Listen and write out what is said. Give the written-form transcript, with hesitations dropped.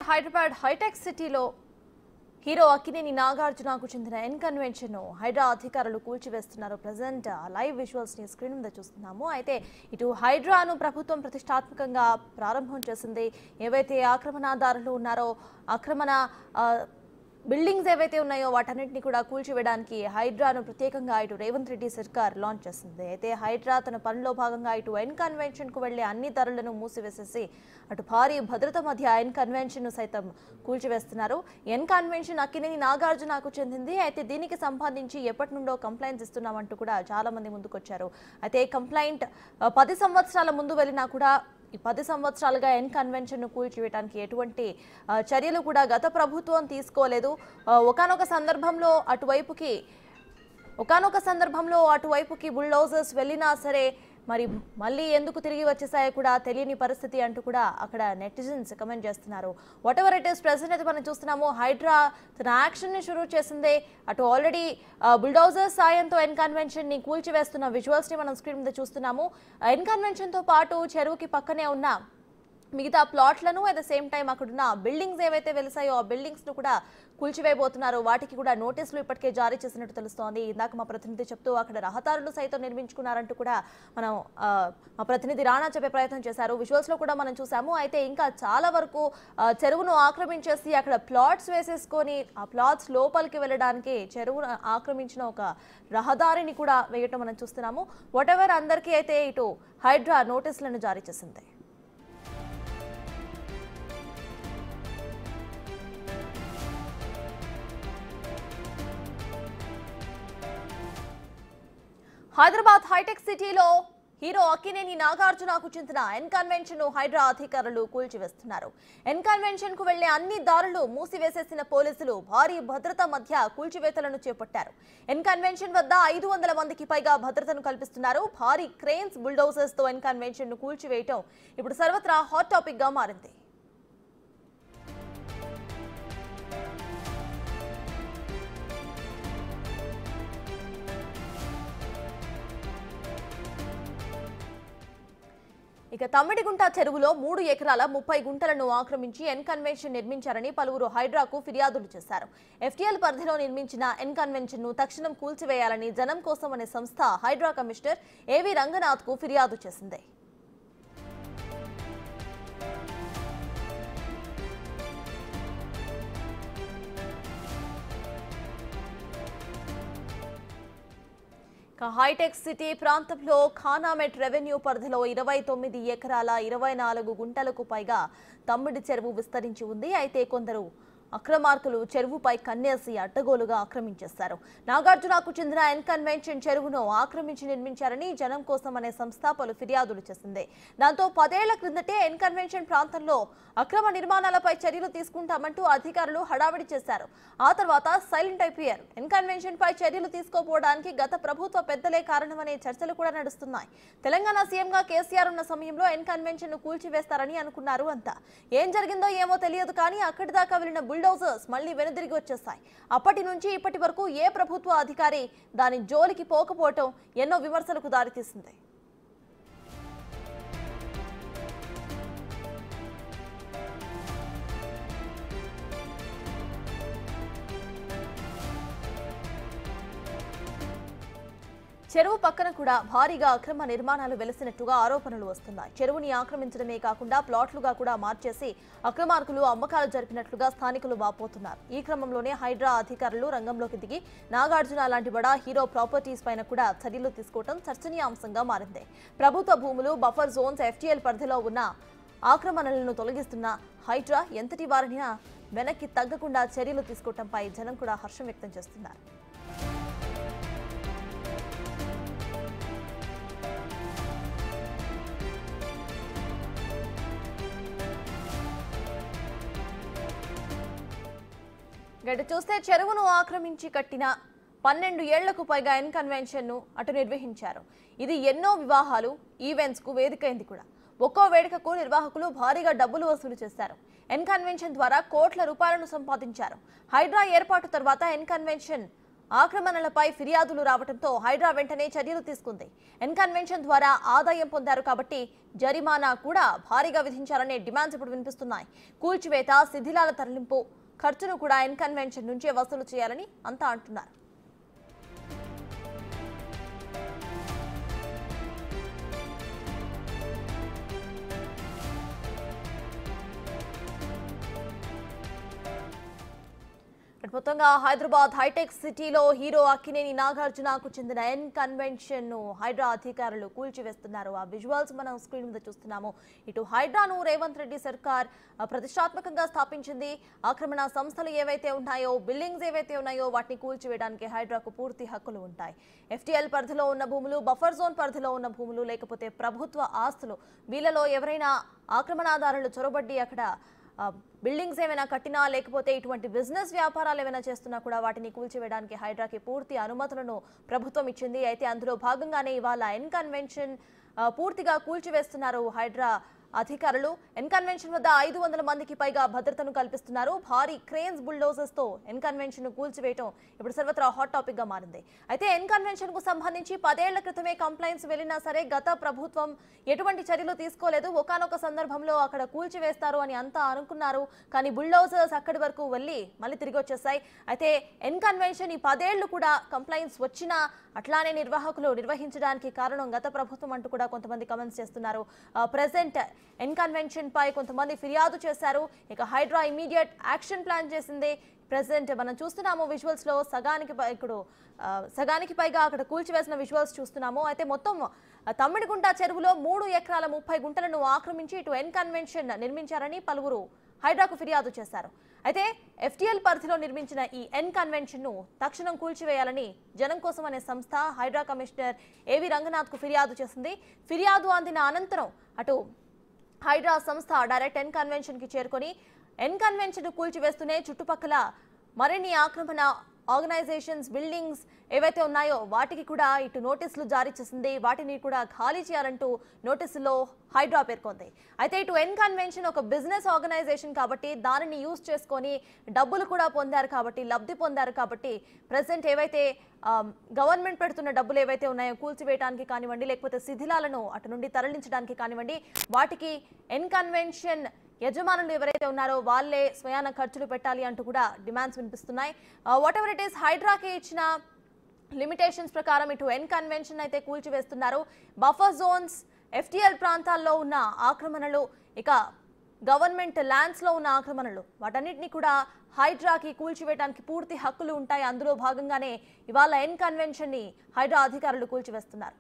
Hyderabad hitech సిటీలో hero Akkineni నాగార్జునకు చెందిన N convention Hydraa అధికారులు కూల్చివేస్తున్నారు. ప్రెజెంట్ లైవ్ విజువల్స్ ని స్క్రీన్ మీద చూస్తున్నాము. అయితే ఇటు హైడ్రాను ప్రభుత్వం ప్రతిష్టాత్మకంగా ప్రారంభం చేసింది. ఏవైతే ఆక్రమణదారులు ఉన్నారో ఆక్రమణ బిల్డింగ్స్ ఏవైతే ఉన్నాయో వాటన్నిటిని కూడా కూల్చివేయడానికి హైడ్రాను ప్రత్యేకంగా ఇటు రేవంత్ రెడ్డి సర్కార్ లాంచ్ చేసింది. అయితే హైడ్రా తన పనిలో భాగంగా ఇటు ఎన్ కన్వెన్షన్ కు వెళ్లే అన్ని దారులను మూసివేసేసి అటు భారీ భద్రత మధ్య ఎన్ కన్వెన్షన్ ను సైతం కూల్చివేస్తున్నారు. ఎన్ కన్వెన్షన్ అక్కినేని నాగార్జునకు చెందింది. అయితే దీనికి సంబంధించి ఎప్పటి నుండో కంప్లైంట్స్ ఇస్తున్నామంటూ కూడా చాలా మంది ముందుకొచ్చారు. అయితే కంప్లైంట్ 10 సంవత్సరాల ముందు వెళ్ళినా కూడా ఈ 10 సంవత్సరాలుగా ఎన్ కన్వెన్షన్ ను కూల్చివేయడానికి ఎటువంటి చర్యలు కూడా గత ప్రభుత్వం తీసుకోలేదు. ఒకానొక సందర్భంలో అటువైపుకి బుల్డోజర్స్ వెళ్ళినా సరే మరి మళ్ళీ ఎందుకు తిరిగి వచ్చేసాయో కూడా తెలియని పరిస్థితి అంటూ కూడా అక్కడ నెటిజన్స్ కమెంట్ చేస్తున్నారు. What ever it is present అయితే మనం చూస్తున్నాము హైడ్రా తన యాక్షన్ ని షురూ చేసిందే. అటు ఆల్రెడీ బుల్డోజర్ సాయంతో ఎన్ కన్వెన్షన్ ని కూల్చివేస్తున్న విజువల్స్ ని మనం స్క్రీన్ మీద చూస్తున్నాము. ఎన్ కన్వెన్షన్ తో పాటు చెరువుకి పక్కనే ఉన్న మిగతా ప్లాట్లను అట్ ద సేమ్ టైం అక్కడున్న బిల్డింగ్స్ ఏవైతే వెలిసాయో ఆ బిల్డింగ్స్ ను కూడా కూల్చివేయబోతున్నారు. వాటికి కూడా నోటీసులు ఇప్పటికే జారీ చేసినట్టు తెలుస్తోంది. ఇందాక మా ప్రతినిధి చెప్తూ అక్కడ రహదారులు సైతం నిర్మించుకున్నారంటూ కూడా మనం మా ప్రతినిధి రాణా చెప్పే ప్రయత్నం చేశారు. విజువల్స్ లో కూడా మనం చూసాము. అయితే ఇంకా చాలా వరకు చెరువును ఆక్రమించేసి అక్కడ ప్లాట్స్ వేసేసుకొని ఆ ప్లాట్స్ లోపలికి వెళ్ళడానికి చెరువును ఆక్రమించిన ఒక రహదారిని కూడా వేయటం మనం చూస్తున్నాము. వాట్ ఎవర్ అందరికీ అయితే ఇటు హైడ్రా నోటీసులను జారీ చేసింది. హైదరాబాద్ హైటెక్ సిటీలో హీరో అక్కినేని నాగార్జునకు చెందిన ఎన్ కన్వెన్షన్ ను హైడ్రా అధికారులు కూల్చివేస్తున్నారు. ఎన్ కన్వెన్షన్ కు వెళ్లే అన్ని దారులు మూసివేసేసిన పోలీసులు భారీ భద్రత మధ్య కూల్చివేతలను చేపట్టారు. ఎన్ కన్వెన్షన్ వద్ద 500 మందికి పైగా భద్రతను కల్పిస్తున్నారు. భారీ క్రేన్స్ బుల్డోజర్స్ తో ఎన్ కన్వెన్షన్ ను కూల్చివేయటం ఇప్పుడు సర్వత్రా హాట్ టాపిక్ గా మారింది. ఇక తమ్మిడిగుంట చెరువులో 3 ఎకరాల 30 గుంటలను ఆక్రమించి ఎన్ కన్వెన్షన్ నిర్మించారని పలువురు హైడ్రాకు ఫిర్యాదులు చేశారు. ఎఫ్టీఎల్ పరిధిలో నిర్మించిన ఎన్ కన్వెన్షన్ ను తక్షణం కూల్చివేయాలని జనం కోసం అనే సంస్థ హైడ్రా కమిషనర్ ఏవి రంగనాథ్ కు ఫిర్యాదు చేసింది. హైటెక్ సిటీ ప్రాంతంలో ఖానామెట్ రెవెన్యూ పరిధిలో 29 ఎకరాల 24 గుంటలకు పైగా తమ్మిడి చెరువు విస్తరించి ఉంది. అయితే కొందరు అక్రమార్కులు చెరువుపై కన్నేసి అడ్డగోలుగా ఆక్రమించేశారు. నాగార్జునకు చెందిన ఎన్ కన్వెన్షన్ చెరువును ఆక్రమించి నిర్మించారని జనం కోసం అనే సంస్థ పలు ఫిర్యాదులు చేసింది. దాంతో 10 ఏళ్ల క్రిందటే ఎన్ కన్వెన్షన్ ప్రాంతంలో అక్రమ నిర్మాణాలపై చర్యలు తీసుకుంటామంటూ అధికారులు హడావిడి చేశారు. ఆ తర్వాత సైలెంట్ అయిపోయారు. ఎన్ కన్వెన్షన్ పై చర్యలు తీసుకోపోవడానికి గత ప్రభుత్వ పెద్దలే కారణమనే చర్చలు కూడా నడుస్తున్నాయి. తెలంగాణ సీఎంగా కేసీఆర్ ఉన్న సమయంలో ఎన్ కన్వెన్షన్ ను కూల్చివేస్తారని అనుకున్నారు అంతా. ఏం జరిగిందో ఏమో తెలియదు కానీ అక్కడి దాకా వెళ్లిన బుల్డోజర్స్ మళ్లీ వెనుదిరిగి వచ్చేస్తాయి. అప్పటి నుంచి ఇప్పటి వరకు ఏ ప్రభుత్వ అధికారి దాని జోలికి పోకపోవటం ఎన్నో విమర్శలకు దారితీసింది. చెరువు పక్కన కూడా భారీగా అక్రమ నిర్మాణాలు వెలిసినట్టుగా ఆరోపణలు వస్తున్నాయి. చెరువుని ఆక్రమించడమే కాకుండా ప్లాట్లుగా కూడా మార్చేసి అక్రమార్కులు అమ్మకాలు జరిపినట్లుగా స్థానికులు వాపోతున్నారు. ఈ క్రమంలోనే హైడ్రా అధికారులు రంగంలోకి దిగి నాగార్జున లాంటి బడా హీరో ప్రాపర్టీస్ పైన కూడా చర్యలు తీసుకోవడం చర్చనీయాంశంగా మారింది. ప్రభుత్వ భూములు, బఫర్ జోన్స్, ఎఫ్టీఎల్ పరిధిలో ఉన్న ఆక్రమణలను తొలగిస్తున్న హైడ్రా ఎంతటి వారిని వెనక్కి తగ్గకుండా చర్యలు తీసుకోవడంపై జనం కూడా హర్షం వ్యక్తం చేస్తున్నారు. గడి చూస్తే చెరువును ఆక్రమించి కట్టిన 12 ఏళ్లకు పైగా ఎన్ కన్వెన్షన్ ను అటు నిర్వహించారు. ఇది ఎన్నో వివాహాలు, ఈవెంట్స్ కు వేదికైంది కూడా. ఒక్కో వేడుకకు నిర్వాహకులు భారీగా డబ్బులు వసూలు చేశారు. ఎన్ కన్వెన్షన్ ద్వారా కోట్ల రూపాయలను సంపాదించారు. హైడ్రా ఏర్పాటు తర్వాత ఎన్ కన్వెన్షన్ ఆక్రమణలపై ఫిర్యాదులు రావడంతో హైడ్రా వెంటనే చర్యలు తీసుకుంది. ఎన్కన్వెన్షన్ ద్వారా ఆదాయం పొందారు కాబట్టి జరిమానా కూడా భారీగా విధించాలనే డిమాండ్స్ ఇప్పుడు వినిపిస్తున్నాయి. కూల్చివేత, శిథిలాల తరలింపు ఖర్చును కూడా ఎన్కన్వెన్షన్ నుంచే వసూలు చేయాలని అంతా అంటున్నారు. మొత్తంగా హైదరాబాద్ హైటెక్ సిటీలో హీరో అక్కినేని నాగార్జునకు చెందిన ఎన్కన్వెన్షన్ ను హైడ్రా అధికారులు కూల్చివేస్తున్నారు. ఆ విజువల్స్ మనం స్క్రీన్ మీద చూస్తున్నాము. ఇటు హైడ్రాను రేవంత్ రెడ్డి సర్కార్ ప్రతిష్టాత్మకంగా స్థాపించింది. ఆక్రమణ సంస్థలు ఏవైతే ఉన్నాయో, బిల్డింగ్స్ ఏవైతే ఉన్నాయో వాటిని కూల్చివేయడానికి హైడ్రాకు పూర్తి హక్కులు ఉంటాయి. FTL పరిధిలో ఉన్న భూములు, బఫర్ జోన్ పరిధిలో ఉన్న భూములు, లేకపోతే ప్రభుత్వ ఆస్తులు, వీళ్ళలో ఎవరైనా ఆక్రమణదారులు చొరబడ్డి అక్కడ బిల్డింగ్స్ ఏమైనా కట్టినా, లేకపోతే ఇటువంటి బిజినెస్ వ్యాపారాలు ఏమైనా చేస్తున్నా కూడా వాటిని కూల్చివేయడానికి హైడ్రాకి పూర్తి అనుమతులను ప్రభుత్వం ఇచ్చింది. అయితే అందులో భాగంగానే ఇవాళ ఎన్కన్వెన్షన్ పూర్తిగా కూల్చివేస్తున్నారు హైడ్రా అధికారులు. ఎన్కన్వెన్షన్ వద్ద 500 మందికి పైగా భద్రతను కల్పిస్తున్నారు. భారీ క్రేన్స్, బుల్డోజర్స్ తో ఎన్కన్వెన్షన్ ను కూల్చివేయడం ఇప్పుడు సర్వత్రా హాట్ టాపిక్ గా మారింది. అయితే ఎన్కన్వెన్షన్ కు సంబంధించి 10 ఏళ్ల క్రితమే కంప్లైంట్స్ వెళ్లినా సరే గత ప్రభుత్వం ఎటువంటి చర్యలు తీసుకోలేదు. ఒకానొక సందర్భంలో అక్కడ కూల్చివేస్తారు అని అంతా అనుకున్నారు. కానీ బుల్డోజర్స్ అక్కడి వరకు వెళ్లి మళ్ళీ తిరిగి వచ్చేసాయి. అయితే ఎన్కన్వెన్షన్ ఈ 10 ఏళ్లు కూడా కంప్లైంట్స్ వచ్చినా అట్లానే నిర్వాహకులు నిర్వహించడానికి కారణం గత ప్రభుత్వం అంటూ కూడా కొంతమంది కమెంట్స్ చేస్తున్నారు. ప్రెసెంట్ ఎన్కన్వెన్షన్ పై కొంతమంది ఫిర్యాదు చేశారు. ఇక హైడ్రా ఇమీడియట్ యాక్షన్ ప్లాన్ చేసింది. ప్రెసెంట్ మనం చూస్తున్నాము విజువల్స్ లో సగానికి పైగా అక్కడ కూల్చివేసిన విజువల్స్ చూస్తున్నాము. అయితే మొత్తం తమ్మిడిగుంట చెరువులో 3 ఎకరాల 30 గుంటలను ఆక్రమించి ఇటు ఎన్కన్వెన్షన్ నిర్మించారని పలువురు హైడ్రాకు ఫిర్యాదు చేశారు. అయితే FTL పరిధిలో నిర్మించిన ఈ ఎన్కన్వెన్షన్ ను తక్షణం కూల్చివేయాలని జనం కోసం అనే సంస్థ హైడ్రా కమిషనర్ ఏవి రంగనాథ్ కు ఫిర్యాదు చేసింది. ఫిర్యాదు అందిన అనంతరం అటు హైడ్రా సంస్థ డైరెక్ట్ ఎన్కన్వెన్షన్ కి చేరుకొని ఎన్కన్వెన్షన్ కూల్చివేస్తూనే చుట్టుపక్కల మరిన్ని ఆక్రమణ ఆర్గనైజేషన్స్, బిల్డింగ్స్ ఏవైతే ఉన్నాయో వాటికి కూడా ఇటు నోటీసులు జారీ చేసింది. వాటిని కూడా ఖాళీ చేయాలంటూ నోటీసులో హైడ్రా పేర్కొంది. అయితే ఇటు ఎన్కన్వెన్షన్ ఒక బిజినెస్ ఆర్గనైజేషన్ కాబట్టి దానిని యూజ్ చేసుకొని డబ్బులు కూడా పొందారు కాబట్టి, లబ్ధి పొందారు కాబట్టి ప్రెసెంట్ ఏవైతే గవర్నమెంట్ పెడుతున్న డబ్బులు ఏవైతే ఉన్నాయో కూల్చివేయడానికి కానివ్వండి, లేకపోతే శిథిలాలను అటు నుండి తరలించడానికి కానివ్వండి, వాటికి ఎన్కన్వెన్షన్ యజమానులు ఎవరైతే ఉన్నారో వాళ్ళే స్వయాన ఖర్చులు పెట్టాలి అంటూ కూడా డిమాండ్స్ వినిపిస్తున్నాయి. వాట్ ఎవర్ ఇట్ ఈస్, హైడ్రాకి ఇచ్చిన లిమిటేషన్స్ ప్రకారం ఇటు ఎన్కన్వెన్షన్ అయితే కూల్చివేస్తున్నారు. బఫర్ జోన్స్, FTL ప్రాంతాల్లో ఉన్న ఆక్రమణలు, ఇక గవర్నమెంట్ ల్యాండ్స్ లో ఉన్న ఆక్రమణలు, వాటన్నిటిని కూడా హైడ్రాకి కూల్చివేయడానికి పూర్తి హక్కులు ఉంటాయి. అందులో భాగంగానే ఇవాళ ఎన్కన్వెన్షన్ ని హైడ్రా అధికారులు కూల్చివేస్తున్నారు.